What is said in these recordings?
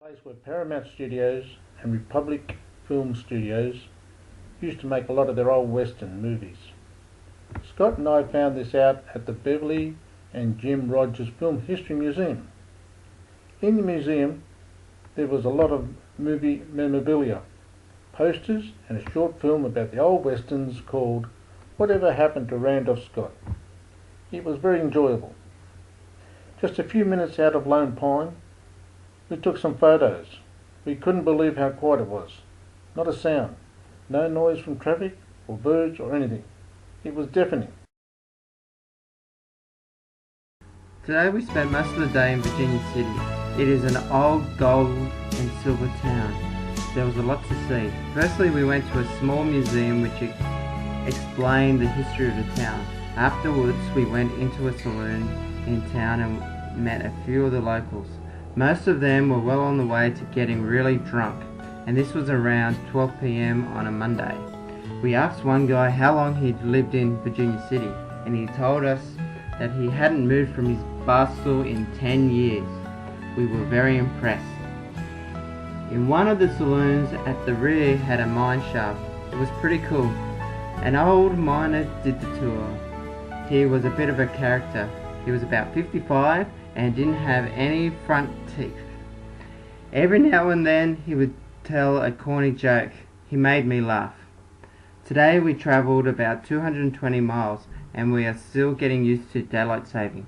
Place where Paramount Studios and Republic Film Studios used to make a lot of their old Western movies. Scott and I found this out at the Beverly and Jim Rogers Film History Museum. In the museum there was a lot of movie memorabilia, posters and a short film about the old Westerns called Whatever Happened to Randolph Scott. It was very enjoyable. Just a few minutes out of Lone Pine, we took some photos. We couldn't believe how quiet it was. Not a sound. No noise from traffic or birds or anything. It was deafening. Today we spent most of the day in Virginia City. It is an old gold and silver town. There was a lot to see. Firstly, we went to a small museum which explained the history of the town. Afterwards, we went into a saloon in town and met a few of the locals. Most of them were well on the way to getting really drunk, and this was around 12 p.m. on a Monday. We asked one guy how long he'd lived in Virginia City, and he told us that he hadn't moved from his bar stool in 10 years. We were very impressed. In one of the saloons at the rear had a mine shaft. It was pretty cool. An old miner did the tour. He was a bit of a character. He was about 55 and didn't have any front teeth. Every now and then he would tell a corny joke. He made me laugh. Today we travelled about 220 miles and we are still getting used to daylight saving.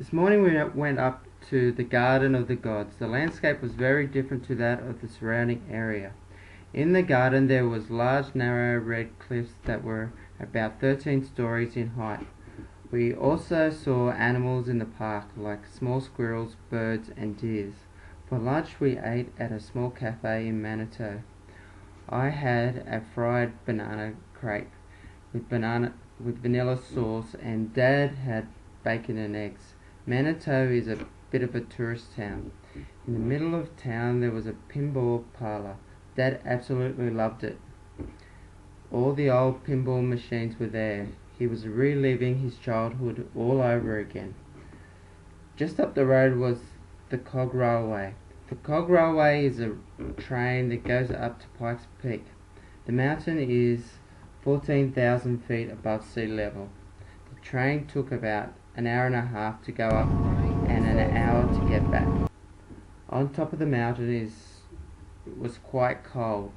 This morning we went up to the Garden of the Gods. The landscape was very different to that of the surrounding area. In the garden there was large narrow red cliffs that were about 13 stories in height. We also saw animals in the park like small squirrels, birds and deers. For lunch we ate at a small cafe in Manitou. I had a fried banana crepe with vanilla sauce, and Dad had bacon and eggs. Manitou is a bit of a tourist town. In the middle of town there was a pinball parlour. Dad absolutely loved it. All the old pinball machines were there. He was reliving his childhood all over again. Just up the road was the Cog Railway. The Cog Railway is a train that goes up to Pikes Peak. The mountain is 14,000 feet above sea level. The train took about an hour and a half to go up and an hour to get back. On top of the mountain was quite cold.